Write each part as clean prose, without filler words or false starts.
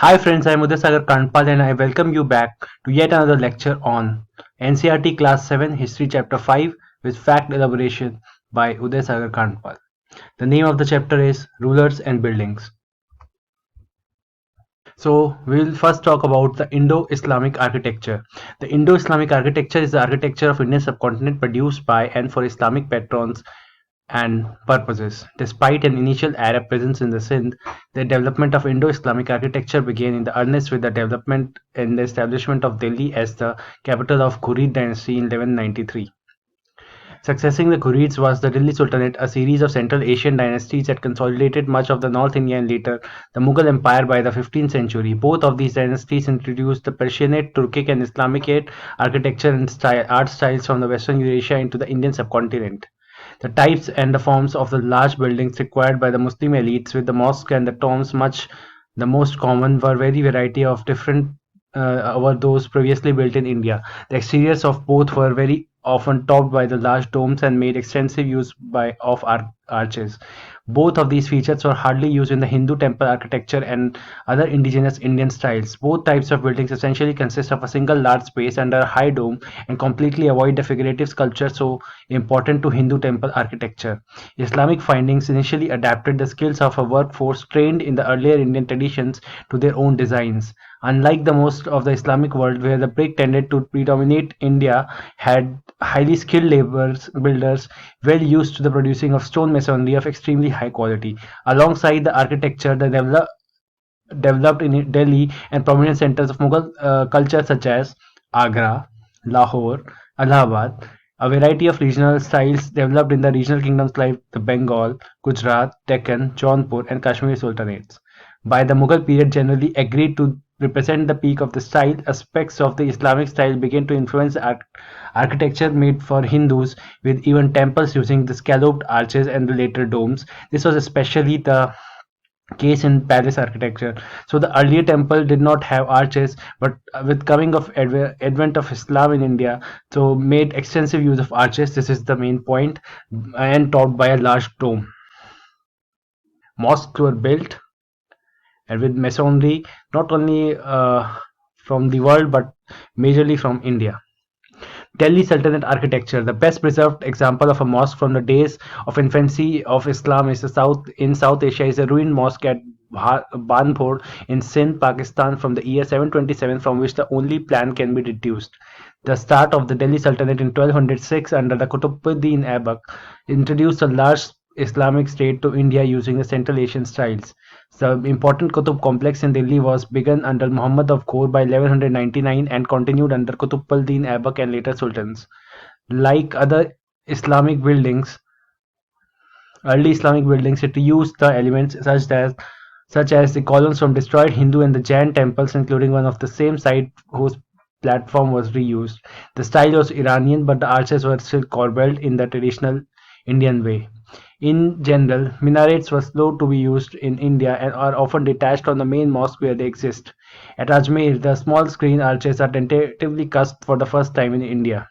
Hi friends, I am Uday Kandpal and I welcome you back to yet another lecture on NCERT Class 7 History Chapter 5 with fact elaboration by Uday Kandpal. The name of the chapter is Rulers and Buildings. So we will first talk about the Indo-Islamic architecture. The Indo-Islamic architecture is the architecture of Indian subcontinent produced by and for Islamic patrons and purposes. Despite an initial Arab presence in the Sindh, the development of Indo-Islamic architecture began in the earnest with the development and the establishment of Delhi as the capital of Ghurid dynasty in 1193. Succeeding the Ghurids was the Delhi Sultanate, a series of Central Asian dynasties that consolidated much of the North India and later the Mughal Empire by the 15th century. Both of these dynasties introduced the Persianate, Turkic, and Islamicate architecture and art styles from the Western Eurasia into the Indian subcontinent. The types and the forms of the large buildings required by the Muslim elites, with the mosque and the tombs much the most common, were very variety of different over those previously built in India. The exteriors of both were very often topped by the large domes and made extensive use of arches. Both of these features were hardly used in the Hindu temple architecture and other indigenous Indian styles. Both types of buildings essentially consist of a single large space under a high dome and completely avoid the figurative sculpture so important to Hindu temple architecture. Islamic findings initially adapted the skills of a workforce trained in the earlier Indian traditions to their own designs. Unlike the most of the Islamic world, where the brick tended to predominate, India had highly skilled laborers, builders, well used to the producing of stone masonry of extremely high quality. Alongside the architecture, developed in Delhi and prominent centers of Mughal culture such as Agra, Lahore, Allahabad. A variety of regional styles developed in the regional kingdoms like the Bengal, Gujarat, Deccan, Jaunpur, and Kashmir sultanates. By the Mughal period, generally agreed to represent the peak of the style, aspects of the Islamic style began to influence the architecture made for Hindus, with even temples using the scalloped arches and the later domes. This was especially the case in palace architecture. So the earlier temple did not have arches, but with coming of advent of Islam in India, so made extensive use of arches. This is the main point, and topped by a large dome. Mosques were built and with masonry, not only from the world but majorly from India. Delhi Sultanate architecture. The best preserved example of a mosque from the days of infancy of Islam is South Asia is a ruined mosque at Banpur in Sindh, Pakistan from the year 727, from which the only plan can be deduced. The start of the Delhi Sultanate in 1206 under the Qutbuddin Aibak introduced a large Islamic state to India using the Central Asian styles. The important Qutub complex in Delhi was begun under Muhammad of Ghor by 1199 and continued under Qutbuddin Aibak and later sultans. Like other Islamic buildings, early Islamic buildings, it used the elements such as the columns from destroyed Hindu and the Jain temples, including one of the same site whose platform was reused. The style was Iranian, but the arches were still corbelled in the traditional Indian way. In general, minarets were slow to be used in India and are often detached from the main mosque where they exist. At Ajmer, the small screen arches are tentatively cast for the first time in India.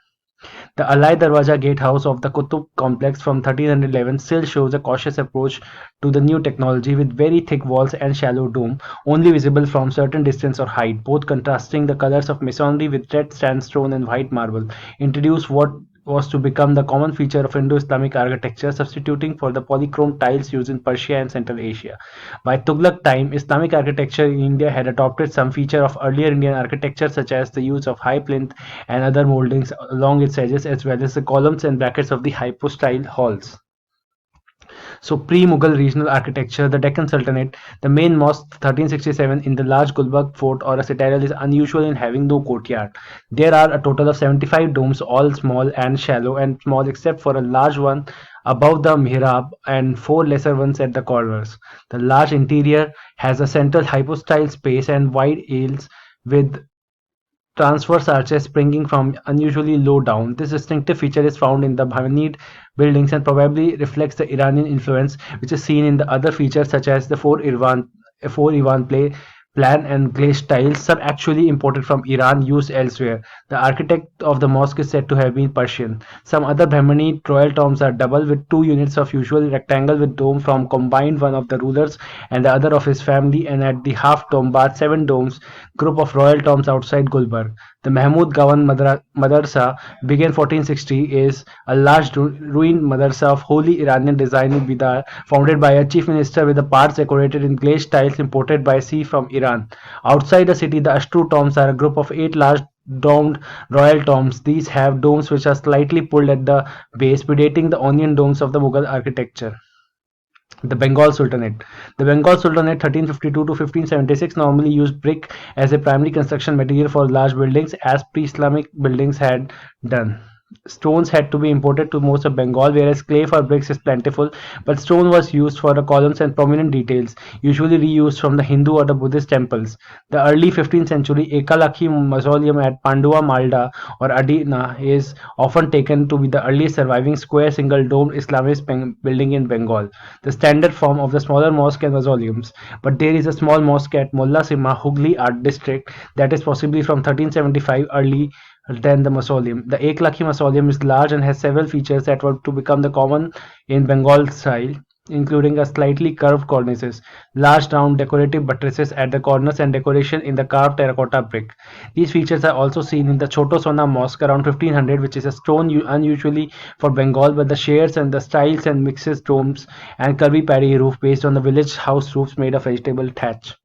The Alai Darwaja gatehouse of the Qutub complex from 1311 still shows a cautious approach to the new technology, with very thick walls and shallow dome, only visible from certain distance or height, both contrasting the colors of masonry with red sandstone and white marble, introduced what was to become the common feature of Indo-Islamic architecture, substituting for the polychrome tiles used in Persia and Central Asia. By Tughlaq time, Islamic architecture in India had adopted some feature of earlier Indian architecture, such as the use of high plinth and other moldings along its edges, as well as the columns and brackets of the hypostyle halls. So pre-Mughal regional architecture, the Deccan Sultanate, the main mosque 1367 in the large Gulbarg fort or a citadel is unusual in having no courtyard. There are a total of 75 domes, all small and shallow and small except for a large one above the mihrab and four lesser ones at the corners. The large interior has a central hypostyle space and wide aisles with transverse arches springing from unusually low down. This distinctive feature is found in the Bhavanid buildings and probably reflects the Iranian influence, which is seen in the other features such as the four Ivan plan and glazed tiles, some actually imported from Iran, used elsewhere. The architect of the mosque is said to have been Persian. Some other Brahmani royal tombs are double with two units of usual rectangle with dome from combined one of the rulers and the other of his family, and at the half dome bar seven domes group of royal tombs outside Gulbarg. The Mahmud Gawan Madrasa, began 1460, is a large ruined madrasa of wholly Iranian design in Bidar, founded by a chief minister with the parts decorated in glazed tiles imported by sea from Iran. Outside the city, the Ashtu tombs are a group of 8 large domed royal tombs. These have domes which are slightly pulled at the base, predating the onion domes of the Mughal architecture. The Bengal Sultanate. The Bengal Sultanate 1352 to 1576 normally used brick as a primary construction material for large buildings, as pre-Islamic buildings had done. Stones had to be imported to most of Bengal, whereas clay for bricks is plentiful, but stone was used for the columns and prominent details, usually reused from the Hindu or the Buddhist temples. The early 15th century Ekalakhi mausoleum at Pandua Malda or Adina is often taken to be the earliest surviving square single-domed Islamist building in Bengal, the standard form of the smaller mosque and mausoleums. But there is a small mosque at Mulla Sima, Hooghly Art District that is possibly from 1375 early than the mausoleum. The Ek Lakhi mausoleum is large and has several features that were to become the common in Bengal style, including a slightly curved cornices, large round decorative buttresses at the corners, and decoration in the carved terracotta brick. These features are also seen in the Choto Sona Mosque around 1500, which is a stone unusually for Bengal, but the shades and the styles and mixes domes and curvy paddy roof based on the village house roofs made of vegetable thatch.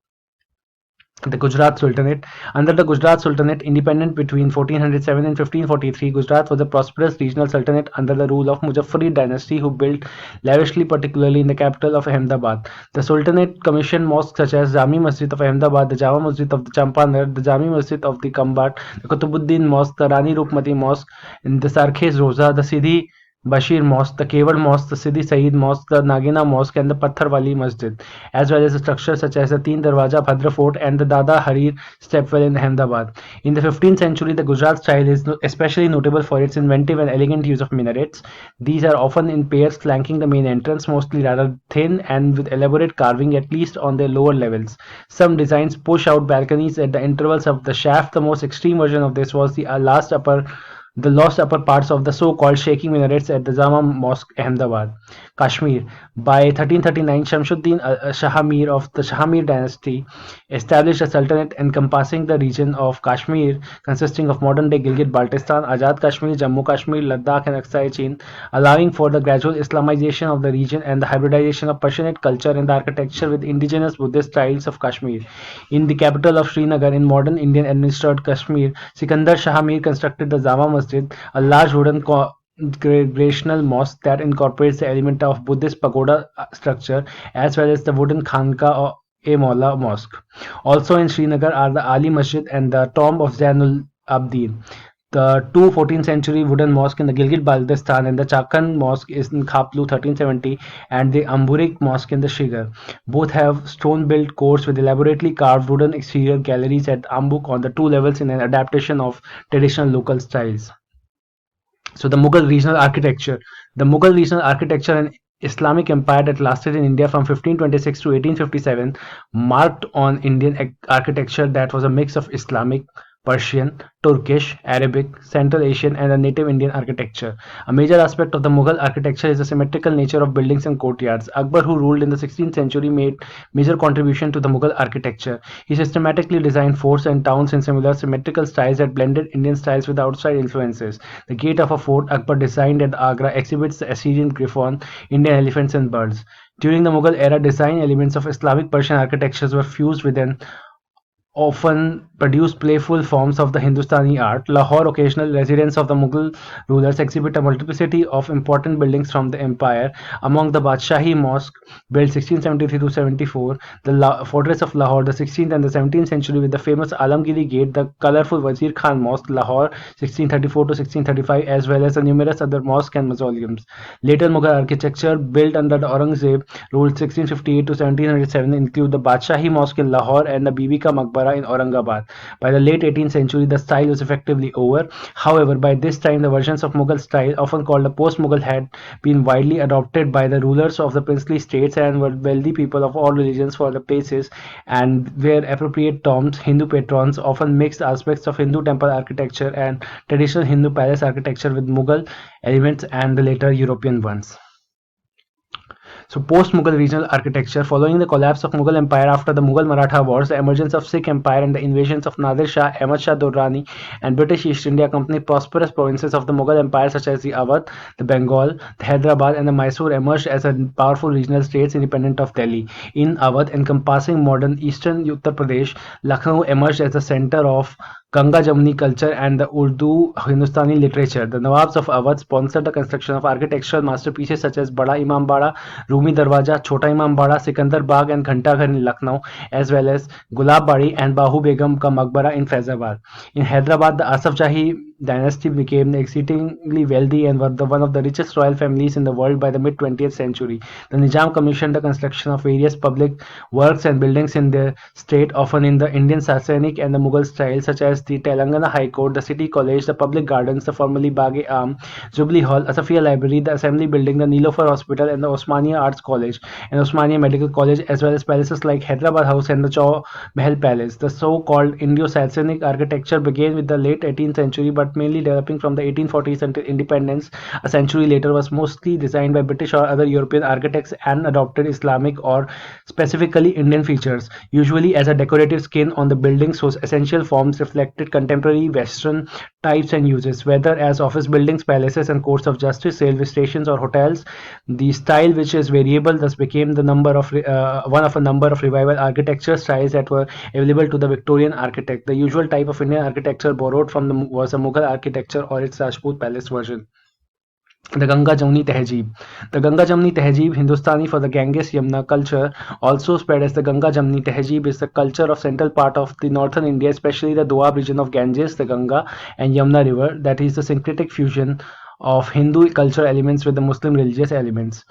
The Gujarat Sultanate. Under the Gujarat Sultanate, independent between 1407 and 1543, Gujarat was a prosperous regional sultanate under the rule of Muzaffarid dynasty, who built lavishly, particularly in the capital of Ahmedabad. The Sultanate commissioned mosques such as Jami Masjid of Ahmedabad, the Jama Masjid of the Champaner, the Jami Masjid of the Kambat, the Kutubuddin Mosque, the Rani Rupmati Mosque, and the Sarkhes Roza, the Sidi Bashir Mosque, the Kewad Mosque, the Sidi Saeed Mosque, the Nagina Mosque, and the Patharwali Masjid, as well as structures such as the Teen Darwaja Bhadra Fort and the Dada Harir Stepwell in Ahmedabad. In the 15th century, the Gujarat style is especially notable for its inventive and elegant use of minarets. These are often in pairs flanking the main entrance, mostly rather thin and with elaborate carving at least on their lower levels. Some designs push out balconies at the intervals of the shaft. The most extreme version of this was the lost upper parts of the so-called shaking minarets at the Jama Mosque, Ahmedabad, Kashmir. By 1339, Shamsuddin Shah Mir of the Shahamir dynasty established a sultanate encompassing the region of Kashmir, consisting of modern-day Gilgit-Baltistan, Azad Kashmir, Jammu Kashmir, Ladakh, and Aksai Chin, allowing for the gradual Islamization of the region and the hybridization of Persianate culture and the architecture with indigenous Buddhist styles of Kashmir. In the capital of Srinagar, in modern Indian-administered Kashmir, Sikandar Shah Mir constructed the Jama Masjid, a large wooden congregational mosque that incorporates the element of Buddhist pagoda structure, as well as the wooden Khanka or a Maula mosque. Also in Srinagar are the Ali Masjid and the tomb of Zainul Abdin. The two 14th century wooden mosques in the Gilgit-Baltistan and the Chakan Mosque is in Khaplu 1370 and the Amburik Mosque in the Shigar. Both have stone-built courts with elaborately carved wooden exterior galleries at Ambuk on the two levels in an adaptation of traditional local styles. So the Mughal regional architecture. The Mughal regional architecture and Islamic empire that lasted in India from 1526 to 1857 marked on Indian architecture that was a mix of Islamic, Persian, Turkish, Arabic, Central Asian, and a native Indian architecture. A major aspect of the Mughal architecture is the symmetrical nature of buildings and courtyards. Akbar, who ruled in the 16th century, made major contribution to the Mughal architecture. He systematically designed forts and towns in similar symmetrical styles that blended Indian styles with outside influences. The gate of a fort Akbar designed at Agra exhibits the Assyrian griffon, Indian elephants, and birds. During the Mughal era, design elements of Islamic Persian architectures were fused with an often produced playful forms of the Hindustani art. Lahore, occasional residence of the Mughal rulers, exhibit a multiplicity of important buildings from the empire. Among the Badshahi Mosque, built 1673 to 74, the fortress of Lahore, the 16th and the 17th century, with the famous Alamgiri Gate, the colorful Wazir Khan Mosque, Lahore, 1634 to 1635, as well as the numerous other mosques and mausoleums. Later Mughal architecture, built under the Aurangzeb, ruled 1658 to 1707, include the Badshahi Mosque in Lahore and the Bibi Ka Maqbara Gurdwara in Aurangabad. By the late 18th century, the style was effectively over. However, by this time, the versions of Mughal style, often called the post-Mughal, had been widely adopted by the rulers of the princely states and were wealthy people of all religions for the places and where appropriate terms. Hindu patrons often mixed aspects of Hindu temple architecture and traditional Hindu palace architecture with Mughal elements and the later European ones. So post-Mughal regional architecture. Following the collapse of Mughal Empire after the Mughal-Maratha Wars, the emergence of Sikh Empire and the invasions of Nadir Shah, Ahmad Shah Durrani and British East India Company, prosperous provinces of the Mughal Empire such as the Awadh, the Bengal, the Hyderabad and the Mysore emerged as a powerful regional states independent of Delhi. In Awadh, encompassing modern eastern Uttar Pradesh, Lucknow emerged as the center of Ganga Jamuni culture and the Urdu Hindustani literature. The Nawabs of Awadh sponsored the construction of architectural masterpieces such as Bada Imam Bada, Rumi Darwaja, Chota Imam Bada, Sikandar Bagh and Ghantaghar in Lucknow, as well as Gulab Badi and Bahu Begum ka Maqbara in Faizabad. In Hyderabad, the Asaf Jahi dynasty became exceedingly wealthy and were one of the richest royal families in the world by the mid-20th century. The Nizam commissioned the construction of various public works and buildings in the state, often in the Indian Sasanic and the Mughal style, such as the Telangana High Court, the City College, the public gardens, the formerly Bagh-e-Am, Jubilee Hall, Asafia Library, the Assembly Building, the Nilofer Hospital, and the Osmania Arts College and Osmania Medical College, as well as palaces like Hyderabad House and the Chow Mahal Palace. The so-called Indo-Sasanic architecture began with the late 18th century, but mainly developing from the 1840s until independence. A century later, was mostly designed by British or other European architects and adopted Islamic or specifically Indian features, usually as a decorative skin on the buildings whose essential forms reflected contemporary Western types and uses, whether as office buildings, palaces, and courts of justice, railway stations, or hotels. The style, which is variable, thus became the one of a number of revival architecture styles that were available to the Victorian architect. The usual type of Indian architecture borrowed from was a Mughal architecture or its Rajput palace version. The Ganga Jamuni Tehzeeb. The Ganga Jamuni Tehzeeb, Hindustani for the Ganges Yamuna culture, also spread as the Ganga Jamuni Tehzeeb, is the culture of central part of the northern India, especially the Doab region of Ganges, the Ganga, and Yamuna River, that is the syncretic fusion of Hindu cultural elements with the Muslim religious elements.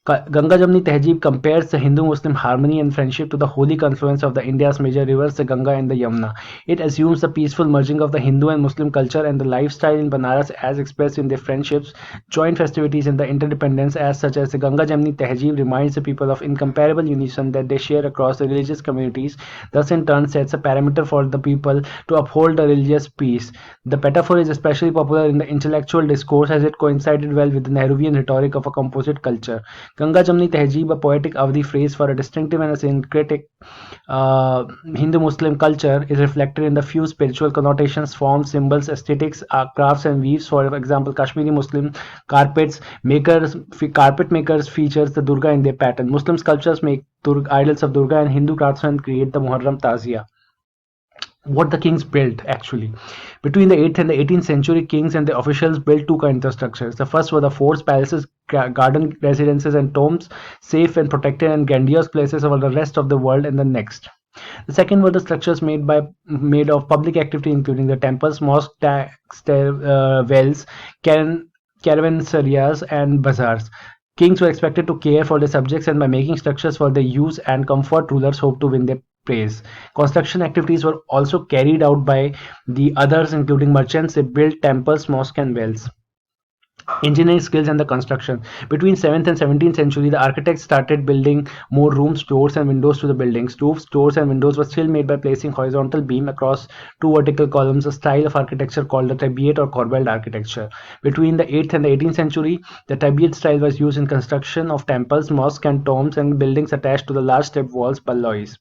Ganga Jamni Tehzeeb compares the Hindu-Muslim harmony and friendship to the holy confluence of the India's major rivers, the Ganga and the Yamuna. It assumes the peaceful merging of the Hindu and Muslim culture and the lifestyle in Banaras as expressed in their friendships, joint festivities and the interdependence as such as the Ganga Jamni Tehzeeb reminds the people of incomparable unison that they share across the religious communities, thus in turn sets a parameter for the people to uphold the religious peace. The metaphor is especially popular in the intellectual discourse as it coincided well with the Nehruvian rhetoric of a composite culture. Ganga Jamni Tehzeeb, a poetic Avdi phrase for a distinctive and a syncretic Hindu-Muslim culture, is reflected in the few spiritual connotations, forms, symbols, aesthetics, crafts and weaves. For example, Kashmiri Muslim carpet makers features the Durga in their pattern. Muslim sculptures make idols of Durga and Hindu craftsmen create the Muharram Tazia. What the kings built actually. Between the 8th and the 18th century, kings and the officials built two kinds of structures. The first were the forts, palaces, garden residences and tombs, safe and protected and grandiose places over the rest of the world, and the next. The second were the structures made of public activity, including the temples, mosques, wells, caravanserais and bazaars. Kings were expected to care for their subjects, and by making structures for their use and comfort, rulers hoped to win their praise. Construction activities were also carried out by the others, including merchants. They built temples, mosques, and wells. Engineering skills and the construction. Between 7th and 17th century, the architects started building more rooms, doors, and windows to the buildings. Roofs, doors, and windows were still made by placing horizontal beam across two vertical columns, a style of architecture called the tabiat or corbelled architecture. Between the 8th and the 18th century, the tabiat style was used in construction of temples, mosques, and tombs, and buildings attached to the large stepped walls, baulis.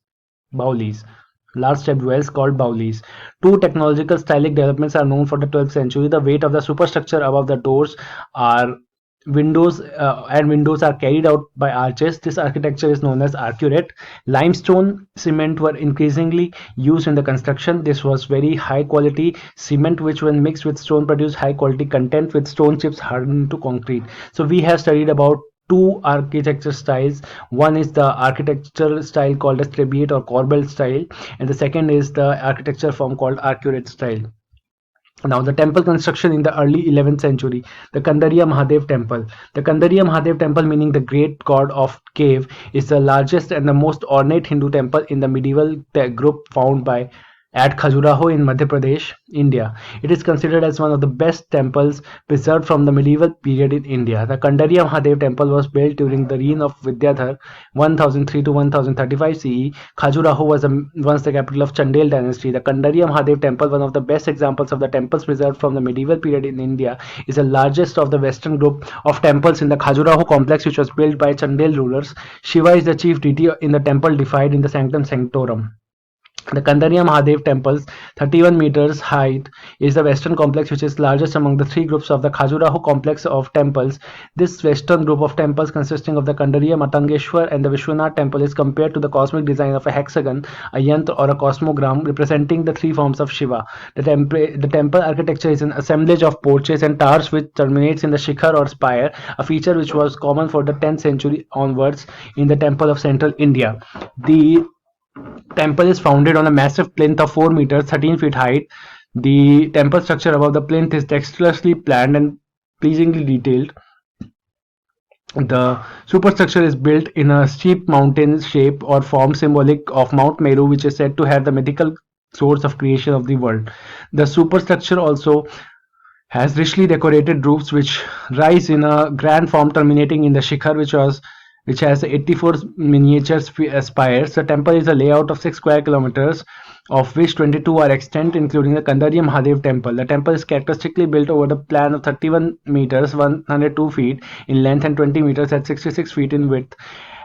Large stepped wells called baulis. Two technological stylistic developments are known for the 12th century. The weight of the superstructure above the doors are windows are carried out by arches. This architecture is known as arcuate. Limestone cement were increasingly used in the construction. This was very high quality cement which when mixed with stone produced high quality content with stone chips hardened into concrete. So we have studied about two architecture styles. One is the architectural style called as tabiat or corbelled style, and the second is the architecture form called arcuate style. Now, the temple construction in the early 11th century, the Kandariya Mahadev temple. The Kandariya Mahadev temple, meaning the great god of cave, is the largest and the most ornate Hindu temple in the medieval group found by at Khajuraho in Madhya Pradesh, India. It is considered as one of the best temples preserved from the medieval period in India. The Kandariya Mahadev temple was built during the reign of Vidyadhar 1003 to 1035 CE. Khajuraho was once the capital of Chandel dynasty. The Kandariya Mahadev temple, one of the best examples of the temples preserved from the medieval period in India, is the largest of the western group of temples in the Khajuraho complex, which was built by Chandel rulers. Shiva is the chief deity in the temple, deified in the Sanctum Sanctorum. The Kandariya Mahadev temple's 31 meters height is the western complex, which is largest among the three groups of the Khajuraho complex of temples. This western group of temples, consisting of the Kandariya, Matangeshwar and the Vishwanath temple, is compared to the cosmic design of a hexagon, a yantra or a cosmogram representing the three forms of Shiva. The temple architecture is an assemblage of porches and towers which terminates in the shikhar or spire, a feature which was common for the 10th century onwards in the temple of central India. The temple is founded on a massive plinth of 4 meters 13 feet height. The temple structure above the plinth is dexterously planned and pleasingly detailed. The superstructure is built in a steep mountain shape or form symbolic of Mount Meru, which is said to have the mythical source of creation of the world. The superstructure also has richly decorated roofs which rise in a grand form terminating in the shikhar, which has 84 miniature spires. The temple is a layout of 6 square kilometers, of which 22 are extant, including the Kandariya Mahadev temple. The temple is characteristically built over the plan of 31 meters 102 feet in length and 20 meters at 66 feet in width,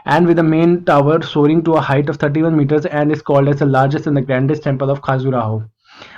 and with the main tower soaring to a height of 31 meters, and is called as the largest and the grandest temple of Khajuraho.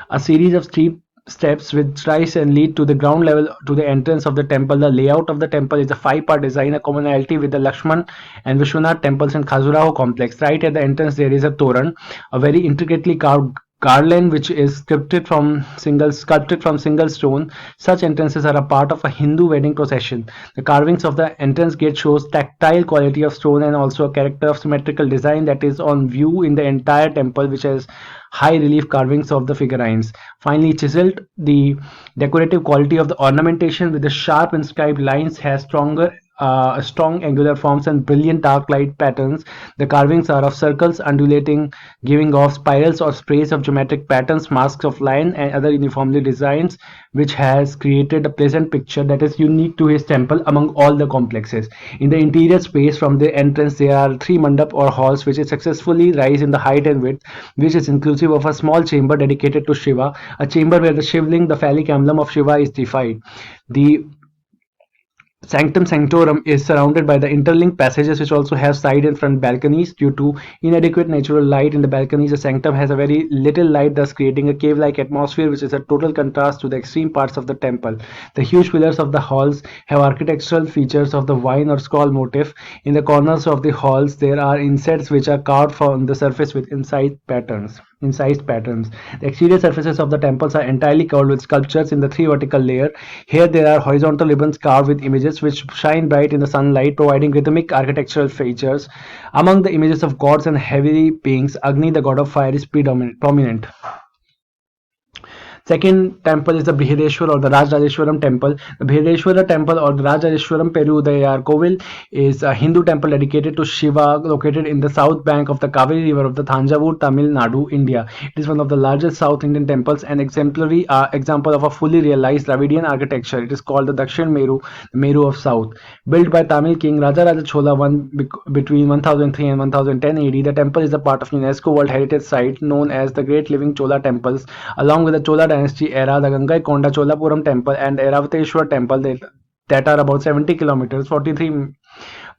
A series of steep steps which rise and lead to the ground level to the entrance of the temple. The layout of the temple is a five-part design, a commonality with the Lakshman and Vishwanath temples in Khajuraho complex. Right at the entrance there is a toran, a very intricately carved garland which is sculpted from single stone. Such entrances are a part of a Hindu wedding procession. The carvings of the entrance gate shows tactile quality of stone and also a character of symmetrical design that is on view in the entire temple, which has high relief carvings of the figurines. Finely chiseled, the decorative quality of the ornamentation with the sharp inscribed lines has strong angular forms and brilliant dark light patterns. The carvings are of circles undulating, giving off spirals or sprays of geometric patterns, masks of lion and other uniformly designs, which has created a pleasant picture that is unique to his temple among all the complexes. In the interior space from the entrance there are three mandap or halls which successfully rise in the height and width, which is inclusive of a small chamber dedicated to Shiva, a chamber where the Shivling, the phallic emblem of Shiva, is deified. The Sanctum Sanctorum is surrounded by the interlinked passages which also have side and front balconies. Due to inadequate natural light in the balconies, the sanctum has a very little light, thus creating a cave-like atmosphere, which is a total contrast to the extreme parts of the temple. The huge pillars of the halls have architectural features of the vine or scroll motif. In the corners of the halls, there are insets which are carved from the surface with incised patterns. The exterior surfaces of the temples are entirely covered with sculptures in the three vertical layer. Here there are horizontal ribbons carved with images which shine bright in the sunlight, providing rhythmic architectural features. Among the images of gods and heavenly beings, Agni, the god of fire, is prominent. Second temple is the Brihadeshwar or the Rajrajeshwaram temple. The Brihadeshwara temple or the Rajrajeshwaram Perudayar Kovil is a Hindu temple dedicated to Shiva, located in the south bank of the Kaveri river of the Thanjavur, Tamil Nadu, India. It is one of the largest South Indian temples and exemplary example of a fully realized Dravidian architecture. It is called the Dakshin Meru, the Meru of South. Built by Tamil king Raja Raja Chola between 1003 and 1010 AD, the temple is a part of UNESCO World Heritage Site known as the Great Living Chola Temples, along with the Chola dynasty era, the Gangaikonda Cholapuram temple and Eravateshwar temple that are about 70 kilometers 43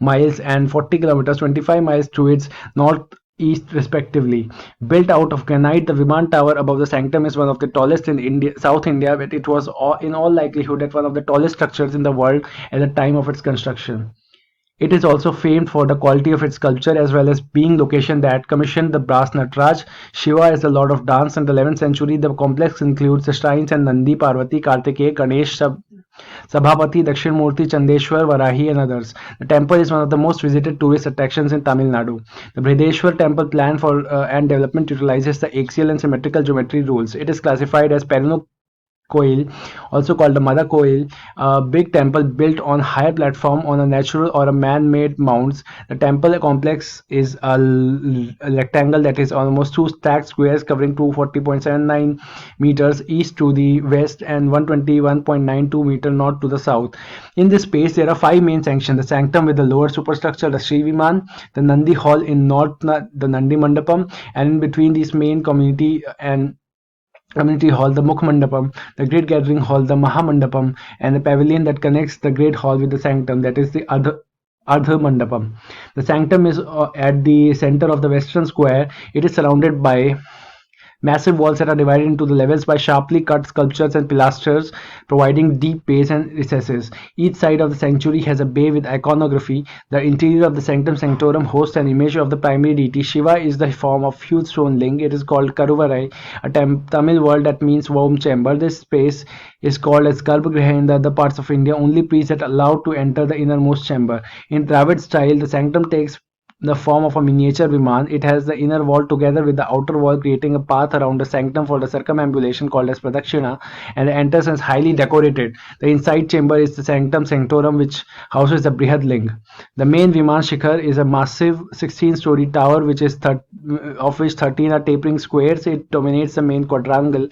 miles and 40 kilometers 25 miles to its northeast respectively. Built out of granite, the Viman Tower above the sanctum is one of the tallest in South India, but it was in all likelihood at one of the tallest structures in the world at the time of its construction. It is also famed for the quality of its sculpture as well as being location that commissioned the brass Nataraj. Shiva is the lord of dance. In the 11th century, the complex includes the shrines and Nandi, Parvati, Kartikeya, Ganesh, Sabhapati, Dakshinamurti, Chandeshwar, Varahi and others. The temple is one of the most visited tourist attractions in Tamil Nadu. The Brihadeshwar temple plan for and development utilizes the axial and symmetrical geometry rules. It is classified as Koil, also called the Mother Koil, a big temple built on higher platform on a natural or a man-made mounds. The temple complex is a rectangle that is almost two stacked squares covering 240.79 meters east to the west and 121.92 meter north to the south. In this space, there are five main sanctions: the sanctum with the lower superstructure, the Sri Viman, the Nandi Hall in north, the Nandi Mandapam, and in between these main community hall, the Mukh Mandapam, the Great Gathering Hall, the Mahamandapam, and the pavilion that connects the Great Hall with the sanctum, that is the Ardha Mandapam. The sanctum is at the center of the western square. It is surrounded by massive walls that are divided into the levels by sharply cut sculptures and pilasters, providing deep bays and recesses. Each side of the sanctuary has a bay with iconography. The interior of the sanctum sanctorum hosts an image of the primary deity. Shiva is the form of huge stone ling. It is called Karuvarai, a Tamil word that means womb chamber. This space is called as Garbhagriha in the other parts of India. Only priests are allowed to enter the innermost chamber. In Dravid style, the sanctum takes the form of a miniature Viman. It has the inner wall together with the outer wall, creating a path around the sanctum for the circumambulation called as Pradakshina, and the entrance is highly decorated. The inside chamber is the sanctum sanctorum, which houses the Brihad Ling. The main Viman Shikhar is a massive 16-story tower, of which 13 are tapering squares. It dominates the main quadrangle.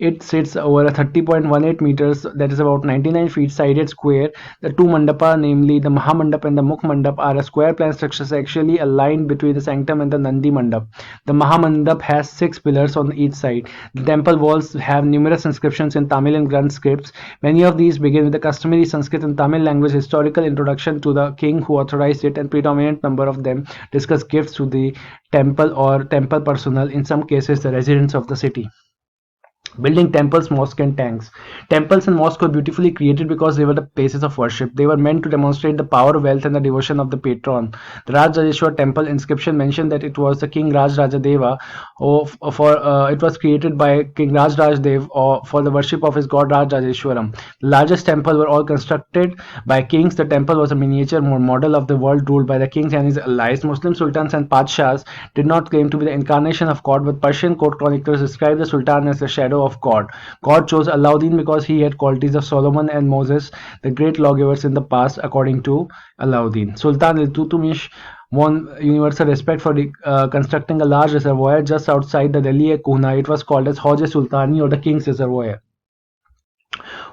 It sits over a 30.18 meters, that is about 99 feet sided square. The two mandapa, namely the Mahamandap and the Mukh Mandap, are a square plan structure actually aligned between the sanctum and the Nandi Mandap. The Mahamandap has 6 pillars on each side. The temple walls have numerous inscriptions in Tamil and Granth scripts. Many of these begin with the customary Sanskrit and Tamil language historical introduction to the king who authorized it, and predominant number of them discuss gifts to the temple or temple personnel, in some cases the residents of the city. Building temples, mosques, and tanks. Temples and mosques were beautifully created because they were the places of worship. They were meant to demonstrate the power, wealth, and the devotion of the patron. The Rajrajeshwar temple inscription mentioned that it was the King Rajrajadeva, it was created by King Rajrajdev for the worship of his god Rajrajeshwaram. The largest temple were all constructed by kings. The temple was a miniature model of the world ruled by the kings and his allies. Muslim sultans and padshahs did not claim to be the incarnation of God, but Persian court chroniclers describe the sultan as the shadow of God. God chose Alauddin because he had qualities of Solomon and Moses, the great lawgivers in the past, according to Alauddin. Sultan Iltutmish won universal respect for constructing a large reservoir just outside the Delhi Kuna. It was called as Hauj Sultani, or the King's Reservoir.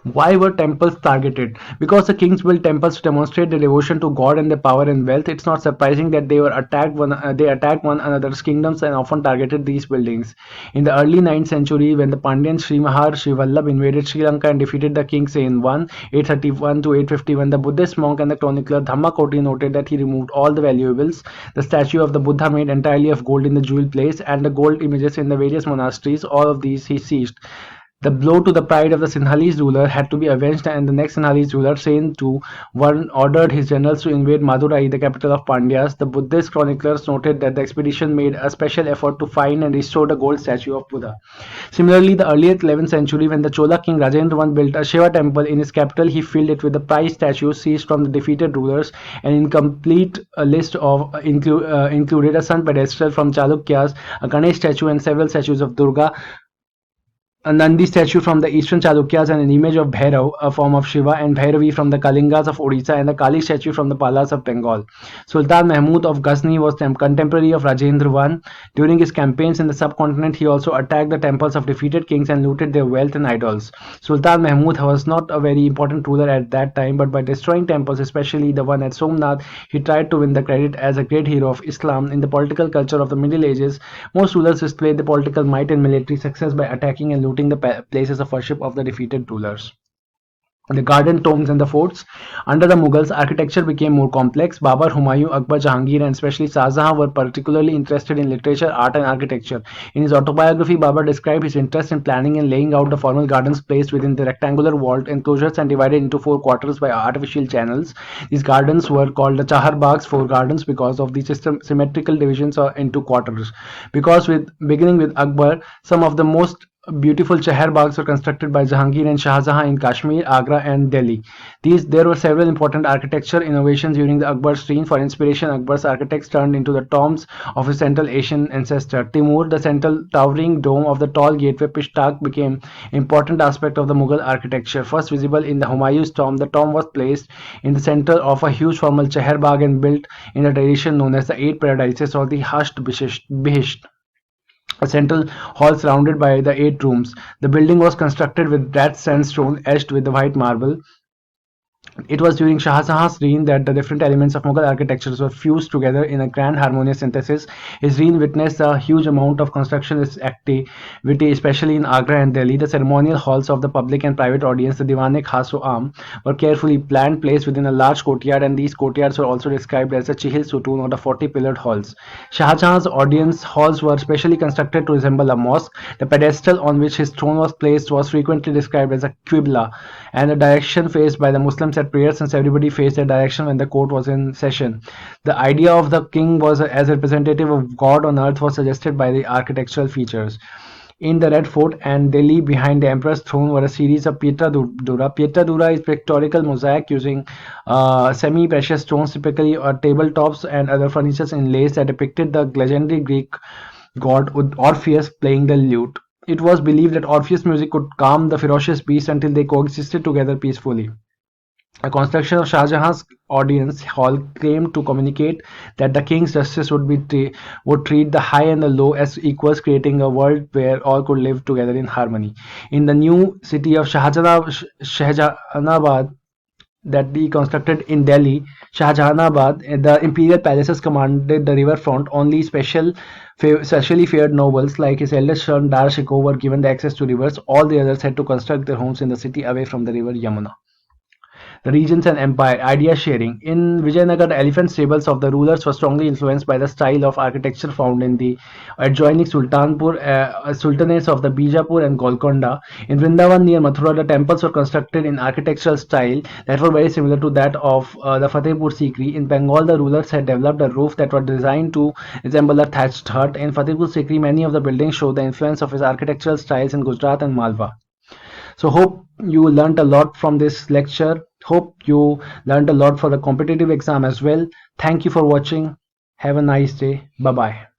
Why were temples targeted? Because the kings built temples to demonstrate their devotion to God and their power and wealth. It's not surprising that they attacked one another's kingdoms and often targeted these buildings. In the early 9th century, when the Pandyan Srimahar Srivallabh invaded Sri Lanka and defeated the king Sen 831 to 851, the Buddhist monk and the chronicler Dhammakoti noted that he removed all the valuables. The statue of the Buddha made entirely of gold in the jewel place, and the gold images in the various monasteries, all of these he seized. The blow to the pride of the Sinhalese ruler had to be avenged, and the next Sinhalese ruler, Sen II, ordered his generals to invade Madurai, the capital of Pandyas. The Buddhist chroniclers noted that the expedition made a special effort to find and restore the gold statue of Buddha. Similarly, the early 11th century, when the Chola king Rajendra I built a Shiva temple in his capital, he filled it with the prize statues seized from the defeated rulers. An incomplete list of included a sun pedestal from Chalukyas, a Ganesh statue, and several statues of Durga, a Nandi statue from the eastern Chalukyas, and an image of Bhairav, a form of Shiva, and Bhairavi from the Kalingas of Odisha, and the Kali statue from the Palas of Bengal. Sultan Mahmud of Ghazni was contemporary of Rajendra I. During his campaigns in the subcontinent, he also attacked the temples of defeated kings and looted their wealth and idols. Sultan Mahmud was not a very important ruler at that time, but by destroying temples, especially the one at Somnath, he tried to win the credit as a great hero of Islam. In the political culture of the Middle Ages, most rulers displayed the political might and military success by attacking and looting the places of worship of the defeated rulers. The garden tombs and the forts. Under the Mughals, architecture became more complex. Babur, Humayun, Akbar, Jahangir, and especially Shah Jahan were particularly interested in literature, art, and architecture. In his autobiography, Babur described his interest in planning and laying out the formal gardens placed within the rectangular walled enclosures and divided into 4 quarters by artificial channels. These gardens were called the Chahar Bags, 4 gardens, because of the symmetrical divisions into quarters. Beginning with Akbar, some of the most beautiful Chahar Bags were constructed by Jahangir and Shah Jahan in Kashmir, Agra, and Delhi. There were several important architecture innovations during the Akbar's reign. For inspiration, Akbar's architects turned into the tombs of his Central Asian ancestor Timur. The central towering dome of the tall gateway Pishtak became important aspect of the Mughal architecture. First visible in the Humayun's tomb, the tomb was placed in the center of a huge formal Chahar Bagh and built in a tradition known as the Eight Paradises or the Hasht Bihisht, a central hall surrounded by the 8 rooms. The building was constructed with red sandstone etched with the white marble. It was during Shah Jahan's reign that the different elements of Mughal architecture were fused together in a grand harmonious synthesis. His reign witnessed a huge amount of constructionist activity, especially in Agra and Delhi. The ceremonial halls of the public and private audience, the Diwan-e Khas o Am, were carefully planned, placed within a large courtyard, and these courtyards were also described as the Chihil Sutun or the 40-pillared halls. Shah Jahan's audience halls were specially constructed to resemble a mosque. The pedestal on which his throne was placed was frequently described as a qibla, and the direction faced by the Muslims at prayer, since everybody faced that direction when the court was in session. The idea of the king was as a representative of God on earth was suggested by the architectural features. In the Red Fort and Delhi behind the emperor's throne were a series of pietra dura. Pietra dura is pictorial mosaic using semi-precious stones, typically tabletops and other furniture inlays that depicted the legendary Greek god Orpheus playing the lute. It was believed that Orpheus' music could calm the ferocious beasts until they coexisted together peacefully. A construction of Shah Jahan's audience hall claimed to communicate that the king's justice would treat the high and the low as equals, creating a world where all could live together in harmony. In the new city of Shahjahanabad that he constructed in Delhi, Shahjahanabad, the imperial palaces commanded the riverfront. Only specially favored nobles like his eldest son Dar Shikoh were given the access to rivers. All the others had to construct their homes in the city away from the river Yamuna. The regions and empire, idea sharing. In Vijayanagar, the elephant stables of the rulers were strongly influenced by the style of architecture found in the adjoining sultanates of the Bijapur and Golconda. In Vrindavan near Mathura, the temples were constructed in architectural style that were very similar to that of the Fatehpur Sikri. In Bengal, the rulers had developed a roof that was designed to resemble a thatched hut. In Fatehpur Sikri, many of the buildings show the influence of his architectural styles in Gujarat and Malwa. So hope you learned a lot from this lecture. Hope you learned a lot for the competitive exam as well. Thank you for watching. Have a nice day. Bye bye.